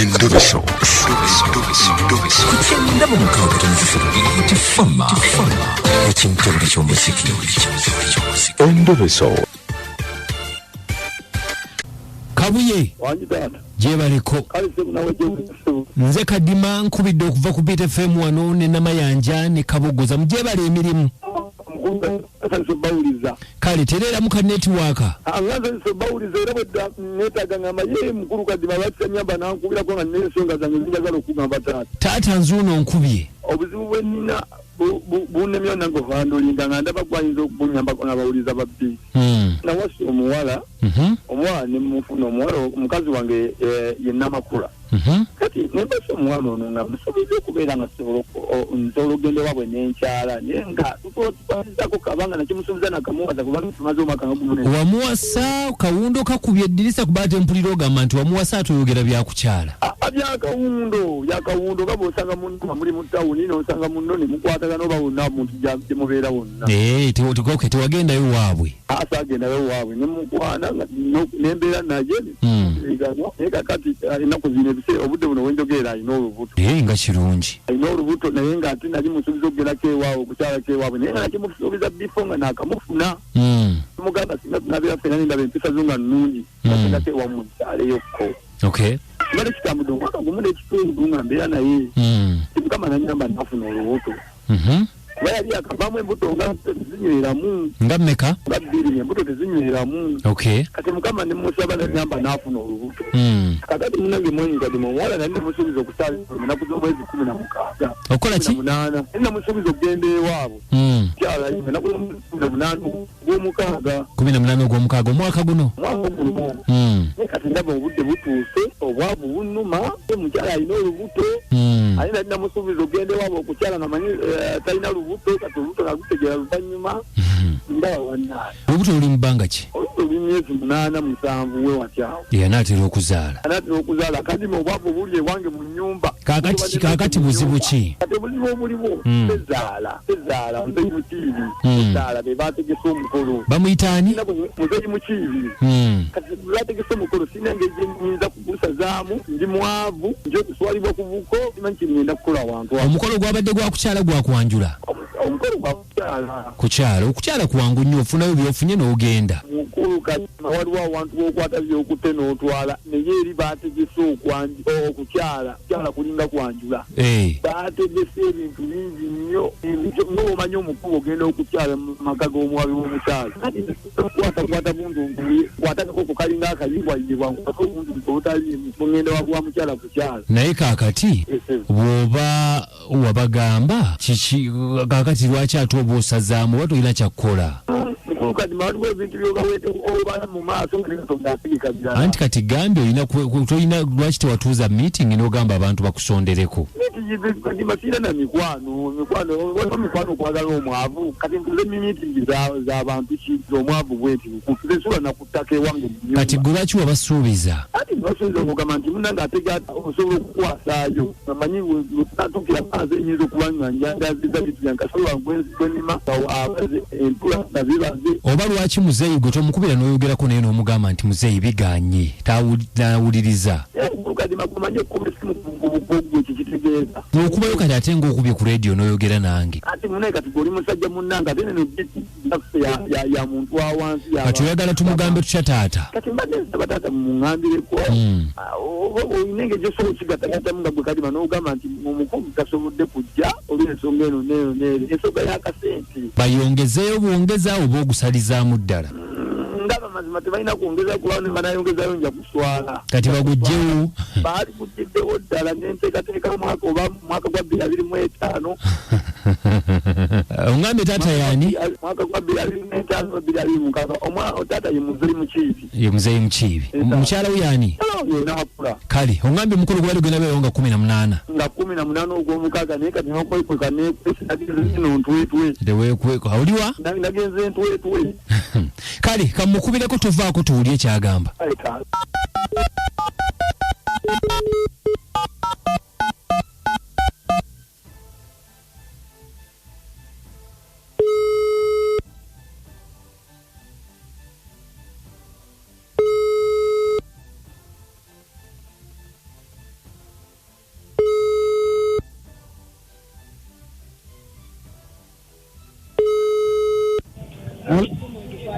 Endobeso. Kugenda mu mukaaga tifama ekintu buli ky'omuziki. Endobeso. Kabuye jebaliko nze kadima nkubidde okuva ku Beat FM wano ne Namayanja ne Kabogoza mujebale emirimu kale terera muka network angaza nsobawuliza era bwedda netaga ngamba ye mukulu kadima batsanyamba nankubira ko nga nesonga zange zinjagala okugamba taata nzuno nkubye obuzibu bwenina bunemyo nango vandolinga nga ndaba gwayinza okubunyamba n'abawuliza babbi nawasi omuwala omwana nemufuna omuwala omukazi wange yenna makula kati nembese omwana ono nga musobola okubeera nga nsobola ogende wabwe n'enkyala naye nga tukwatizako kabanga nakimusuubiza nakamuwaza kubanga tumaze omwaka nga gumu wamuwasa kawundo kakubye eddirisa kuba tempulira ogamba nti wamuwasa atoyogera byakukyala byakawundo nga bw'osanga munno muli mu tawuni n'osanga munno ne mukwatagana oba wonna muntu gyemubeera wonna tewagendayo waabwe asagendayo waabwe nemukwana nembeera naye naye kakati ennaku zino ebiseera obudde buno wenjogera alina olubuto nga kirungi alina olubuto naye nga ate nali musuubiza okugendako ewaabwe okukyalako ewaabwe naye nga nakimusuubiza bifo nga nakamufuna mugamba singa tunabeera fena nendaba empisa zo nga nnungi agendako ewamu mukyaleyokko bale kitambudde omwaka gumu n'ekitundu nga mbeera naye mukama nanyamba nafuna olubuto kuba yali akavaamu embuto nga tezinyweramu nga mmeka nga bbiri embuto tezinyweramu kati mukama nemusaba nanyamba nafuna olubuto kakati munange mwenyikadima omuwala nali nemusuubiza okusaala enaku z'omwezi 16 okola ki nali namusuubiza okugenda ewaabwe kyala enaku z'omwezi 18 ogw'omukaaga omwaka guno naye kati ndaba obudde butuuse obwavu bunnuma mukyala alina olubuto ali nali namusuubiza okugenda ewaabwe okukyala namanyi talina lubuto kati olubuto nalutegera luvannyuma ndaba wannaali olubuto luli mu bbanga ki olubuto luli myezi 8-7 we watyawo anaatera okuzaala kadima obwavu obuli ewange mu nnyumba kakati buzibu ki kati obuzibu obuliwo tezaala muzeyi mukiibi tezaala be bategese omukolo bamuyitaani muzeyi mukiibi kati bategese omukolo sina engeri gyenyinza kugusazaamu ndi mwavu nja okuswalibwa ku buko simanyi kyengenda kukola wantu omukolo gwabadde gwakukyala gwakwanjula omukolo gwakukyala okukyala kwangu nnyo ofunayo byofunye n'ogenda mukulu kati waliwo awantu wokwata byokutte n'otwala naye eri bategese okukyala kulinga kwanjula bategese ebintu bingi nnyo n'omanyi omukulu ogenda okukyala mu maka g'omuwabi w'omukyala kati kwatakwata buntu kwatakako kukalinga akayibwayibwa obuntu obutaliimu mugenda wakuwa mukyala kukyala naye kaakati bw'oba wabagamba kiki kaakati lwaki ate oba osazaamu oba tolina kyakukola anti kati gambe tolina lwaki tewatuuza meeting n'ogamba abantu bakusondereko masira na mikwano okwagala omwavu kati ntuze meeting z'abantu omwavu bweti nsula nakuttaka ewange kati gwe lwaki wabasuubiza ati basuubiza okugamba nti munange atega osobola okukwasaayo amanyi natukira maazi enyinza okuba nga njandaziza bitu byankasobola gwenima abaze entula nazibaze oba lwaki muzeyi gwe tomukubira n'oyogerako naye n'omugamba nti muzeyi biganye nawuliriza okubayo kati ate ng'okubye ku radio n'oyogera nange ati munaye kati goli musajja munnange ate neno ya muntu wa wansi kati oyagala tumugambe tutya taata kati mbadde nsaba taata mumuŋŋambireko olina engeri gyosobola okigatagatamu nga gwe kadima n'ogamba nti omukozi tasobodde kujja olw'ensonga eno neero ensonga y'akasente bayongezeeyo bwongeza oba ogusalizaamu ddala ndaba mazima tebalina kwongeza kuba ne banayongezayo nja kuswala kati bagujjewo baali gujjiddewo ddala nenteekateeka mwaka oba mwaka gwa 2025 ongambe taata yani mwaka gwa 2025 2026 taata ye muzeyi mukiibi mukyala we yani nakula kale ongambe mukolo gwali gwena beewo nga 18 ogw'omukaaga naye kati nokwekweka nekwesinagizo ntwetwe ndeweekweka awuliwa nagenze ntwetwe kale kamukubireko tuvaako tuwulye ekyagamba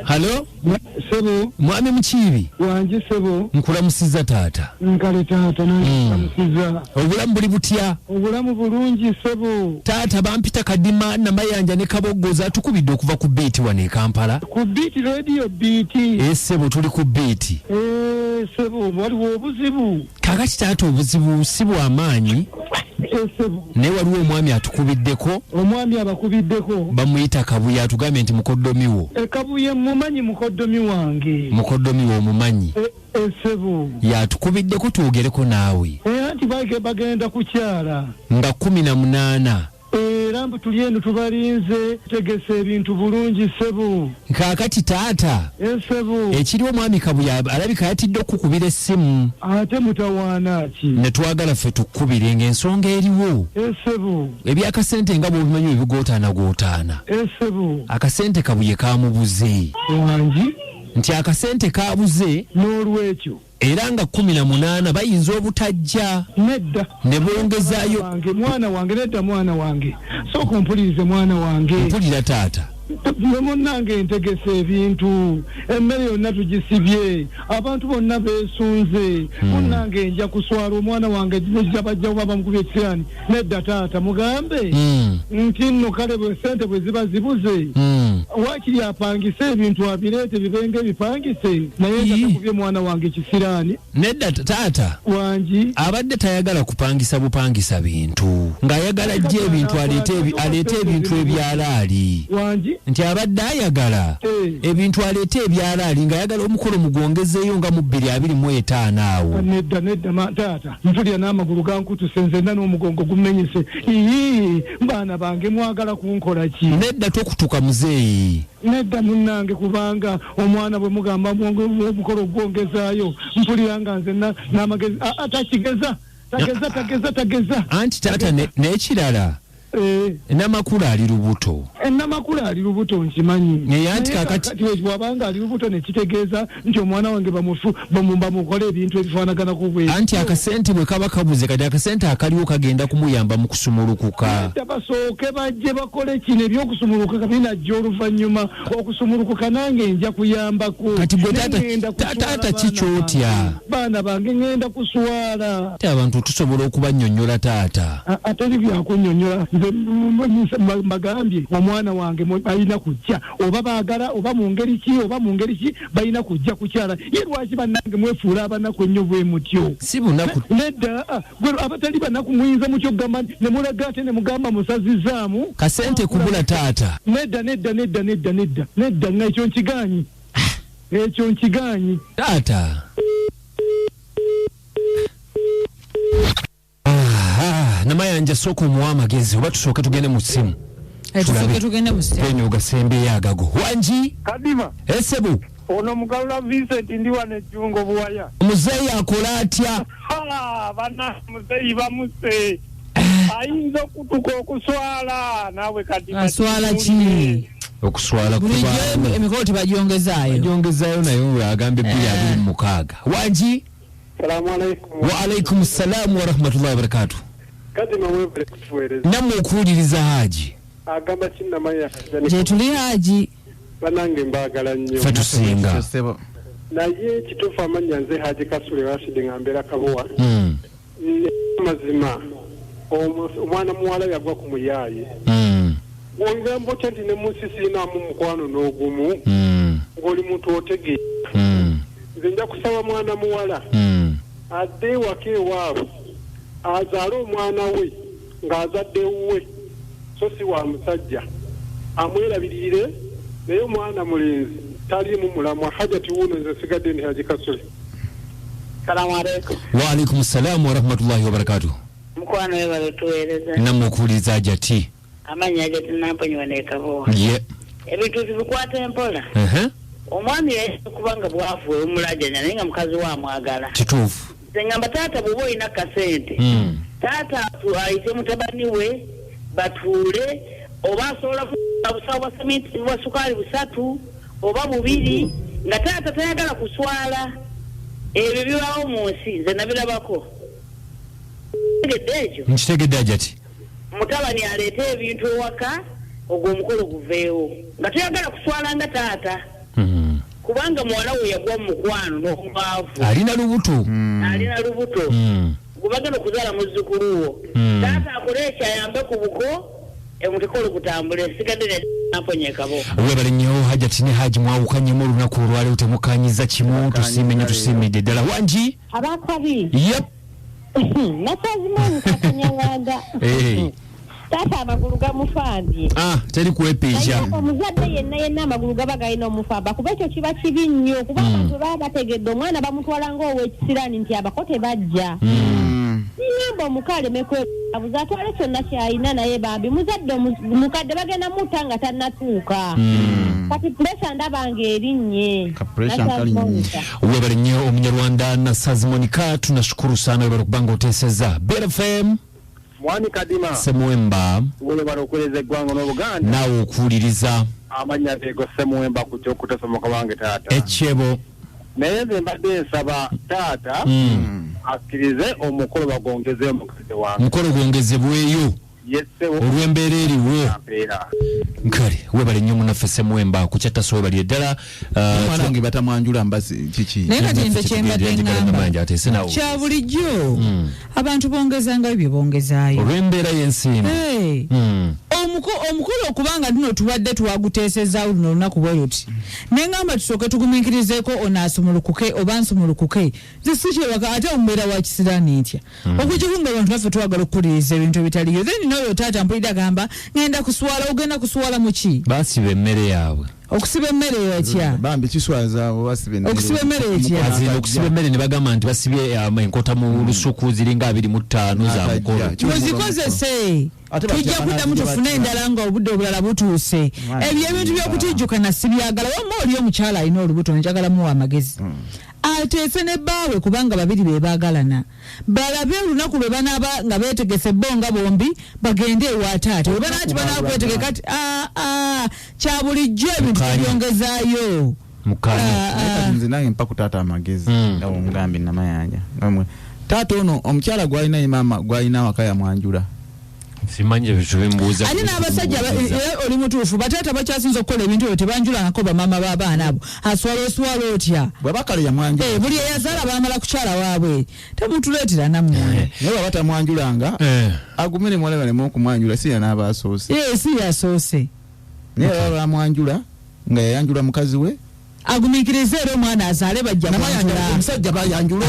Halo? Sebo. Mwami Mukiibi. Wanji sebo. Nkulamusiza taata. Nkale taata nkulamusiza. Obulamu buli butya? Obulamu bulungi sebo. Taata bampita kadima namayanja ne kaboggoza tukubidde okuva ku beat wano e Kampala. Ku beat radio beat. Sebo tuli ku beat. Sebo waliwo obuzibu. Kakati taata obuzibu si bw'amaanyi. Sebo. Naye waliwo omwami atukubiddeko. Omwami abakubiddeko. Bamuyita Kabuye atugambye nti mukoddomiwo. Kabuye mumanyi mukoddomi wange. Mukoddomiwo omumanyi. Sebo. Yatukubiddeko twogereko naawe. Anti bagenda kukyala. Nga 18. Era mbu tuli eno tubalinze tegesa ebintu bulungi sebo. Kaakati taata. Sebo. Ekiriwo mwami Kabuye alabika yatidde okukubira essimu. Ate mutawaana ki. Ne twagala ffe tukkubire ng'ensonga eriwo. Sebo. Ebyakasente nga bw'obimanyi ebigootaana. Sebo. Akasente Kabuye kaamubuze. Wanji. Nti akasente kaabuze. N'olwekyo. Era nga 18 bayinza obutajja. Nedda. Ne bongezaayo. Mwana wange nedda mwana wange. Sooka ompulirize mwana wange. Mpulira taata. Munange ntegese ebintu emmere yonna tugisibye abantu bonna beesunze munange nja kuswala omwana wange nijja bajja baba mukubye ekisirani nedda taata mugambe nti nno kale bwe sente bwe ziba zibuze wakiri apangise ebintu abireete bibenge bipangise naye ntakubye mwana wange ekisirani nedda taata wanji abadde tayagala kupangisa bupangisa bintu ng'ayagala ajje ebintu aleete ebintu ebyalaali wanji nti abadde ayagala ebintu aleete ebyalaali ng'ayagala omukolo mugwongezeeyo nga mu 225 awo. Nedda taata mpulira n'amagulu gankutuse nzenna n'omugongo gumenyese baana bange mwagala kunkola ki? Nedda tokutuka muzeeyi. Nedda munnange kubanga omwana bwe mugamba omukolo gwongezaayo mpulira nga nzenna n'amagezi tageza anti taata n'ekirala Namakula ali lubuto. Namakula ali lubuto nkimanyi. Anti kakati wabanga ali lubuto ne kitegeeza nti omwana wange bamumba mukole ebintu ebifaanagana ku bwe. Anti akasente bwe kaba kabuze kati akasente akaliwo kagenda kumuyamba mu kusumulukuka. Basooke bajje bakole kino ebyokusumulukuka kabinajja oluvannyuma okusumulukuka nange nja kuyambako. Kati gwe taata kikyotya. Baana bange ngenda kuswala. Ate abantu tusobola okubannyonnyola taata. Atali byakunnyonnyola. Mbagambye omwana wange balina kujja oba baagala oba mu ngeri ki balina kujja kukyala ye lwaki bannange mwefuula abanaku ennyo bwe mutyo si bunaku nedda gwe abatali banaku muyinza mutyo kugamba ne mulaga ate ne mugamba musazizaamu kasente kubula taata nedda nga ekyo nkigaanyi taata. Namayanja soko muwa amagezi oba tusooke tugende mu ssimu. Tusooke tugende mu ssimu. Benyo gasembe yagago. Wanji? Kadima. Esebu. Ono Mugalula Vincent ndi wane Jjungo Buwaya. Muzeyi akola atya? Bana Muzeyi bamuse. Ayinza okutuka okuswala nawe Kadima. Aswala ki? Okuswala kuba. Emikolo tebagyongezaayo. Bagyongezaayo nayo agambe 226. Wanji? Salamu alaikum. Wa alaikum salam wa rahmatullahi wa barakatuh. Kadima webale kutuweereza. Namwe okuwuliriza Haji. Agamba kinnamanya. Je tuli Haji. Banange mbagala nnyo. Fe tusinga. Naye kituufu amanya nze Haji Kasule Rashid ngambera Kabowa. Mazima. Omwana muwala yagwa ku muyaaye. Ng'ogambo nti ne musisiinaamu mukwano n'ogumu. Ng'oli muntu otegeera. Nze nja kusaba mwana muwala. Adde ewaka ewaabwe. Azaale omwana we ng'azadde wuwe so si wa musajja amwerabirire naye omwana mulenzi taliimu mulamwa hajati wuuno nze sigadde ndi Haji Kasule. Salamu alaikum. Wa alaikum salam wa rahmatullahi wa barakatuh. Mukwano we balotuweereza. Namwe okuwuliriza Ajati. Amanya Ajati namponyiwa ne Kabowa. Ebintu bikwata empola. Omwami kubanga bwafu omulajjanya naye nga mukazi wa mwagala. Kituufu. Ngamba taata bw'oba olina kasente taata ayite mutabani we batuule oba asobola busawo bwa sementi bwa sukaali 3 oba 2 nga taata tayagala kuswala ebyo bibaawo mu nsi nze nabirabako. Nkitegedde ekyo. Nkitegedde Ajati. Mutabani aleete ebintu ewaka ogwo omukolo guveewo nga toyagala kuswala nga taata kubanga muwala we yagwa mu mukwano n'omwavu alina lubuto gubagenda okuzaala muzzukulu wo taata akole ekyo ayambe ku buko omukolo gutambule sigadde naponyekabo webale nnyo Hajati ne Haji mwawukanyemu olunaku olwaleero temukanyiza kimu tusiimidde ddala wangi abakabi yep nasazimani KinaUganda taata amagulu gamufambye teri kwepiija omuzadde yenna amagulu gaba galina omufamba kuba ekyo kiba kibi nnyo kuba abantu baba bategedde omwana bamutwala ng'owekisiraani nti abako tebajja niyamba omukale mekwebuza atwale kyonna kyalina naye bambi muzadde mukadde bagenda mutta nga tannatuuka kati puresa ndaba ng'erinnye webale nnyo omunyarwanda Nansana tunashukuru sana webale kubanga oteeseza BFM Mwani Kadima Semuwemba wole barokoleze gwango n'Obuganda nawe okuwuliriza amanya tego Semuwemba kutyo kutesomoka wange taata echebo naye nze mbadde nsaba taata akkirize omukolo bagongeze omukazi wange mukolo gwongezebweyo olw'embeera eriwo nkale webale nnyo munaffe Semuwemba kukyataso webali eddala omwana wange batamwanjula mbazi kiki naye kati nze kyembadde ngamba kya bulijjo abantu bongezangayo bye bongezaayo olw'embeera y'ensimbi omukolo okubanga luno tubadde twaguteesezaawo luno olunaku bwe luti neŋŋamba tusooke tugumikirizeeko ono asumulukuke oba nsumulukuke nze si kyewaka ate omubeera wa kisiraani ntya okukikunga abantu baffe twagala okukuliriza ebintu ebitaliyo then n'oyo taata mpulira gamba ngenda kuswala ogenda kuswala mu ki basiba emmere yaabwe okusiba emmere etya bambi kiswaza basibe okusiba emmere etya okusiba emmere ne bagamba nti basibye enkota mu lusuku ziringa 25 za mukolo muzikozese tujja kuddamu tufune endala nga obudde obulala butuuse ebyo ebintu by'okutijjukana sibyagala wamma oli omukyala alina olubuto njagala muwa amagezi ateese ne bbaawe kubanga babiri be baagalana balabe olunaku lwe banaaba nga beetegese bonga bombi bagende ewa taata we banaati banaakwetege kati kya bulijjo ebintu byongezaayo nze nange mpa ku taata amagezi nga omugambi namayanja taata ono omukyala gwalina ye maama gwalina awaka yamwanjula simanye bitu bimbuuza ate n'abasajja oli mutuufu bataata bakyasinza okukola ebintu ebyo tebanjulangako bamaama b'abaana abo aswala otya bwe bakale yamwanjula buli eyazaala baamala kukyala waabwe temutuleetera nammwe naye baba tamwanjulanga agumire muwala baleme okumwanjula si yanaaba asoose si yasoose naye baba bamwanjula nga yayanjula mukazi we agumiikiriza era omwana azaale bajja omusajja bayanjula